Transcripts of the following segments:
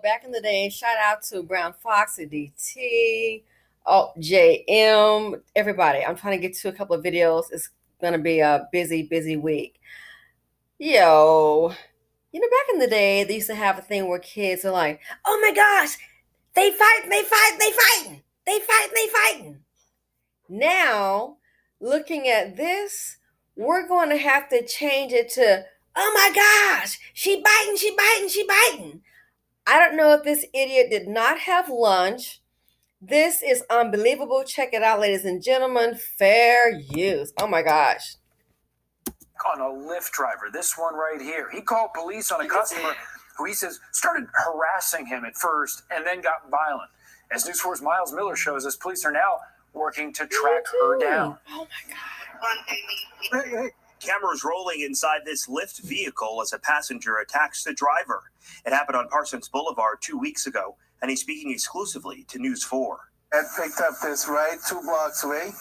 Back in the day, shout out to Brown Fox and DT, oh, JM, everybody. I'm trying to get to a couple of videos. It's going to be a busy, busy week. Yo, back in the day, they used to have a thing where kids are like, oh my gosh, they fighting, they fighting, they fighting, they fighting, they fighting. Now, looking at this, we're going to have to change it to, oh my gosh, she biting, she biting, she biting. I don't know if this idiot did not have lunch. This is unbelievable. Check it out, ladies and gentlemen. Fair use. Oh my gosh. On a Lyft driver, this one right here. He called police on a customer who he says started harassing him at first and then got violent. As News 4's Miles Miller shows us, police are now working to track her down. Oh my God. Hey. Cameras rolling inside this Lyft vehicle as a passenger attacks the driver. It happened on Parsons Boulevard 2 weeks ago, and he's speaking exclusively to News 4. I picked up this ride 2 blocks away,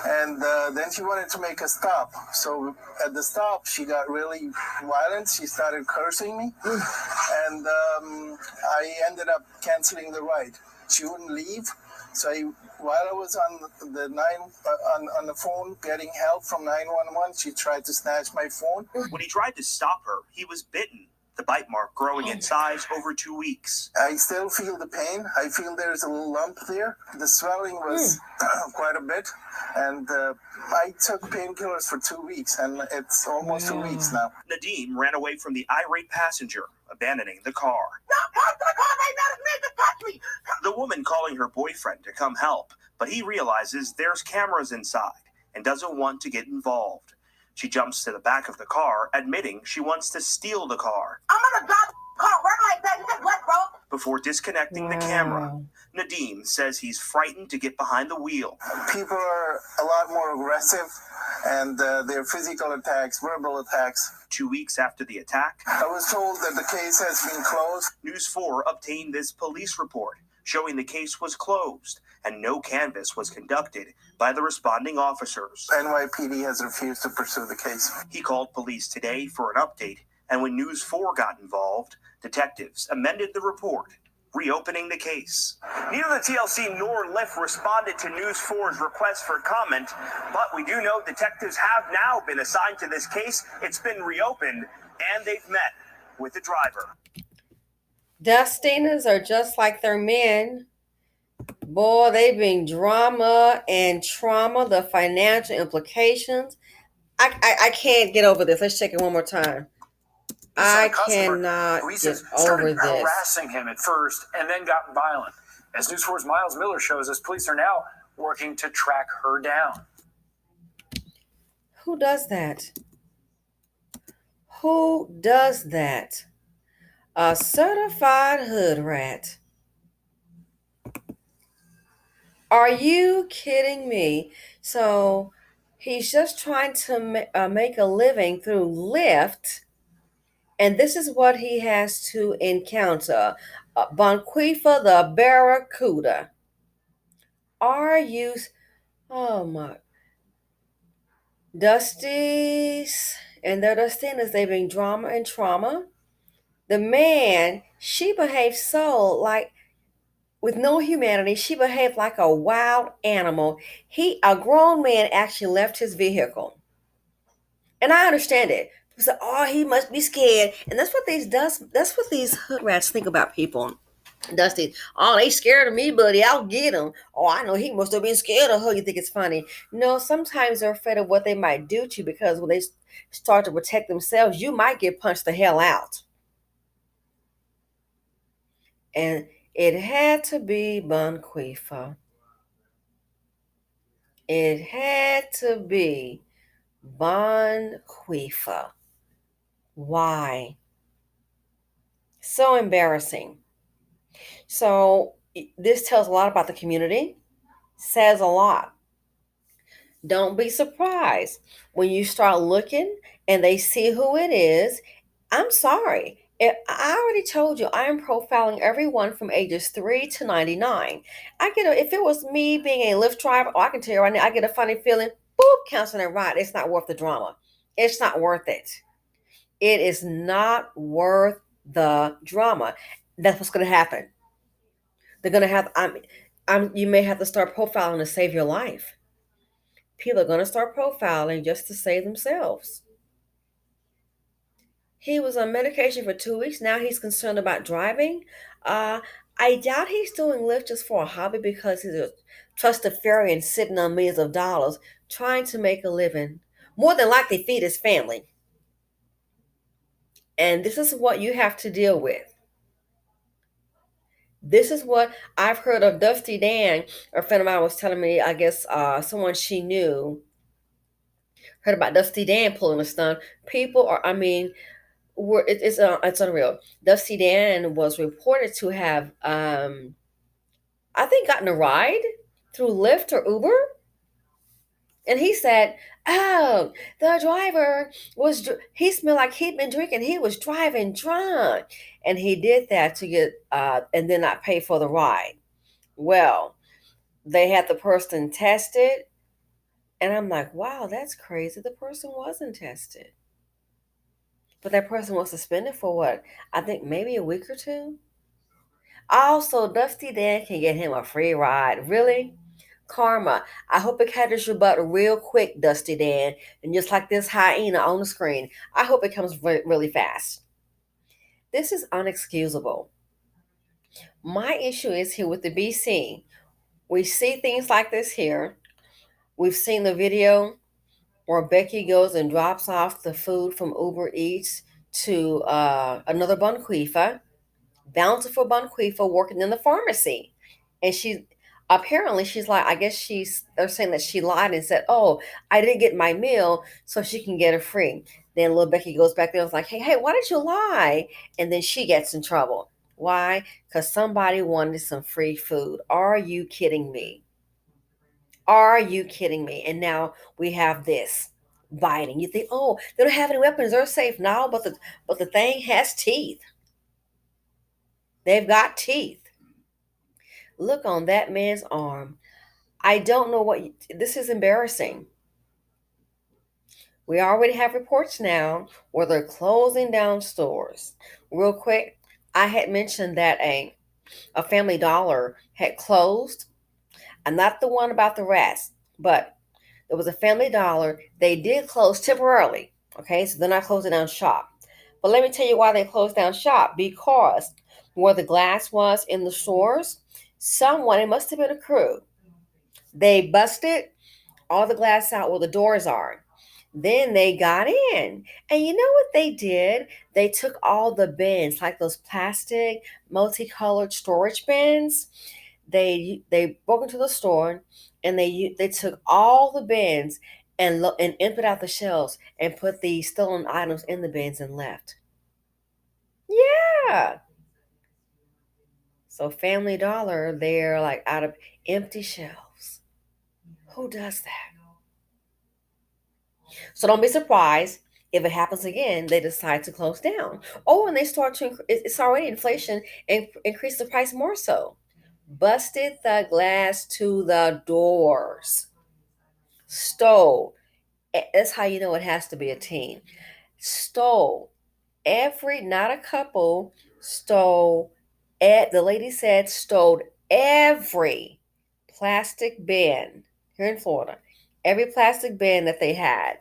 and then she wanted to make a stop. So at the stop, she got really violent. She started cursing me, and I ended up canceling the ride. She wouldn't leave, so while I was on the phone getting help from 911, she tried to snatch my phone. When he tried to stop her, he was bitten. The bite mark growing in size over 2 weeks. I still feel the pain. I feel there's a little lump there. The swelling was quite a bit. And I took painkillers for 2 weeks, and it's almost 2 weeks now. Nadeem ran away from the irate passenger, abandoning the car. Don't touch the car! They never meant to touch me! The woman calling her boyfriend to come help, but he realizes there's cameras inside and doesn't want to get involved. She jumps to the back of the car, admitting she wants to steal the car. I'm gonna drive the car work like that. You think what, bro? Before disconnecting the camera, Nadeem says he's frightened to get behind the wheel. People are a lot more aggressive, and their physical attacks, verbal attacks. 2 weeks after the attack, I was told that the case has been closed. News 4 obtained this police report showing the case was closed and no canvass was conducted by the responding officers. NYPD has refused to pursue the case. He called police today for an update, and when News 4 got involved, detectives amended the report, reopening the case. Neither the TLC nor Lyft responded to News 4's request for comment, but we do know detectives have now been assigned to this case. It's been reopened, and they've met with the driver. Dustinas are just like their men. Boy, they bring drama and trauma, the financial implications. I can't get over this. Let's check it one more time. I cannot get over this. Harassing him at first and then got violent. As News 4's Miles Miller shows us, police are now working to track her down. Who does that? Who does that? A certified hood rat. Are you kidding me? So he's just trying to make a living through Lyft, and this is what he has to encounter. Bonquifa the Barracuda. Are you... Oh my... Dusties and their Dustinas, they bring drama and trauma. The man, she behaves so like... with no humanity. She behaved like a wild animal. A grown man actually left his vehicle. And I understand it. People say, oh, he must be scared. And that's what these hood rats think about people. Dusty, oh, they scared of me, buddy. I'll get him. Oh, I know he must have been scared of her. You think it's funny? No, sometimes they're afraid of what they might do to you, because when they start to protect themselves, you might get punched the hell out. And it had to be Bonquifa. It had to be Bonquifa. Why? So embarrassing. So this tells a lot about the community. Says a lot. Don't be surprised when you start looking and they see who it is. I'm sorry. I already told you I am profiling everyone from ages 3 to 99. If it was me being a Lyft driver, I can tell you right now, I get a funny feeling, boop, canceling a ride. It's not worth the drama. It's not worth it. It is not worth the drama. That's what's going to happen. They're going to have, you may have to start profiling to save your life. People are going to start profiling just to save themselves. He was on medication for 2 weeks. Now he's concerned about driving. Uh, I doubt he's doing Lyft just for a hobby because he's a trustafarian sitting on millions of dollars trying to make a living. More than likely feed his family. And this is what you have to deal with. This is what I've heard of Dusty Dan. A friend of mine was telling me, I guess someone she knew heard about Dusty Dan pulling a stunt. People are, I mean, it's unreal. Dusty Dan was reported to have, I think, gotten a ride through Lyft or Uber, and he said, "Oh, the driver he smelled like he'd been drinking. He was driving drunk, and he did that to get and then not pay for the ride." Well, they had the person tested, and I'm like, "Wow, that's crazy. The person wasn't tested." But that person was suspended for what? I think maybe a week or two. Also, Dusty Dan can get him a free ride. Really? Karma. I hope it catches your butt real quick, Dusty Dan. And just like this hyena on the screen, I hope it comes really fast. This is unexcusable. My issue is here with the BC. We see things like this here. We've seen the video where Becky goes and drops off the food from Uber Eats to another Bunquifa, bountiful Bunquifa working in the pharmacy. And she's like, I guess they're saying that she lied and said, "Oh, I didn't get my meal, so she can get it free." Then little Becky goes back there and was like, hey, why did you lie? And then she gets in trouble. Why? Because somebody wanted some free food. Are you kidding me? Are you kidding me? And now we have this biting. You think, oh, they don't have any weapons, they're safe now, but the thing has teeth. They've got teeth. Look on that man's arm. I don't know this is embarrassing. We already have reports now where they're closing down stores. Real quick, I had mentioned that a Family Dollar had closed, and not the one about the rats, but there was a Family Dollar. They did close temporarily. Okay, so they're not closing down shop. But let me tell you why they closed down shop. Because where the glass was in the stores, it must have been a crew. They busted all the glass out where the doors are. Then they got in. And you know what they did? They took all the bins, like those plastic, multicolored storage bins. They broke into the store and they took all the bins and emptied out the shelves and put the stolen items in the bins and left. Yeah. So Family Dollar, they're like out of empty shelves. Who does that? So don't be surprised if it happens again, they decide to close down. Oh, and they start to, it's already inflation and increase the price more so. Busted the glass to the doors. Stole. That's how you know it has to be a team. Stole not a couple, stole, the lady said stole every plastic bin here in Florida. Every plastic bin that they had.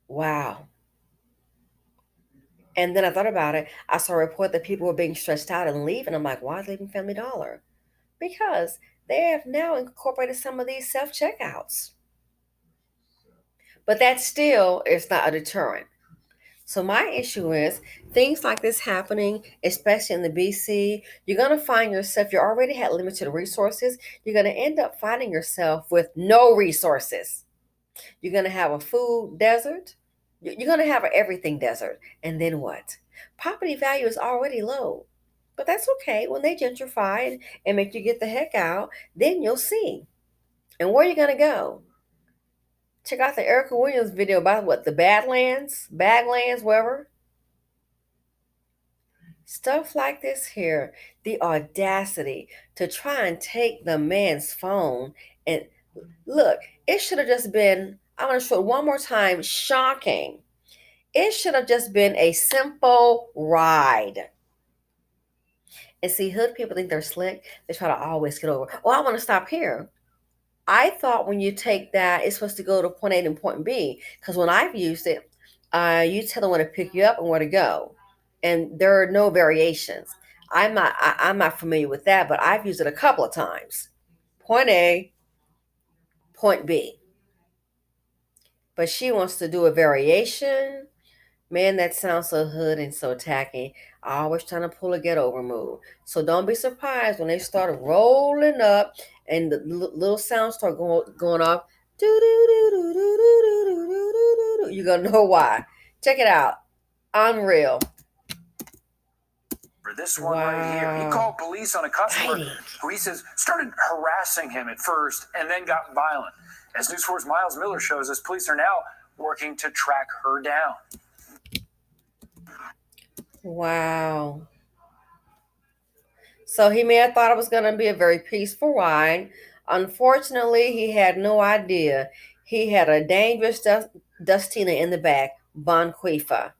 Wow. And then I thought about it. I saw a report that people were being stressed out and leaving. I'm like, why leaving Family Dollar? Because they have now incorporated some of these self checkouts. But that still is not a deterrent. So my issue is things like this happening, especially in the BC, you're going to find yourself, you already had limited resources, you're going to end up finding yourself with no resources. You're going to have a food desert. You're going to have an everything desert. And then what? Property value is already low. But that's okay. When they gentrify and make you get the heck out, then you'll see. And where are you going to go? Check out the Erica Williams video about what? The Badlands, wherever. Stuff like this here. The audacity to try and take the man's phone. And look, it should have just been, I'm going to show it one more time, shocking. It should have just been a simple ride. And see, hood people think they're slick. They try to always get over. Oh, I want to stop here. I thought when you take that, it's supposed to go to point A and point B. Because when I've used it, you tell them where to pick you up and where to go, and there are no variations. I'm not familiar with that, but I've used it a couple of times. Point A, point B. But she wants to do a variation. Man, that sounds so hood and so tacky. Always trying to pull a get over move. So don't be surprised when they start rolling up and the little sounds start going off. Do do do do do do do do do do. You're gonna know why. Check it out. Unreal. For this one right here, he called police on a customer Fighting. who he says started harassing him at first and then got violent. As News 4's Miles Miller shows us, police are now working to track her down. Wow. So he may have thought it was going to be a very peaceful ride. Unfortunately, he had no idea. He had a dangerous Dustina in the back, Bonquifa.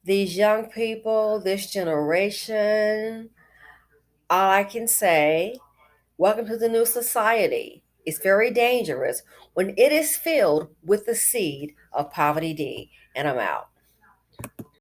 These young people, this generation, all I can say, welcome to the new society. It's very dangerous when it is filled with the seed of poverty D. And I'm out.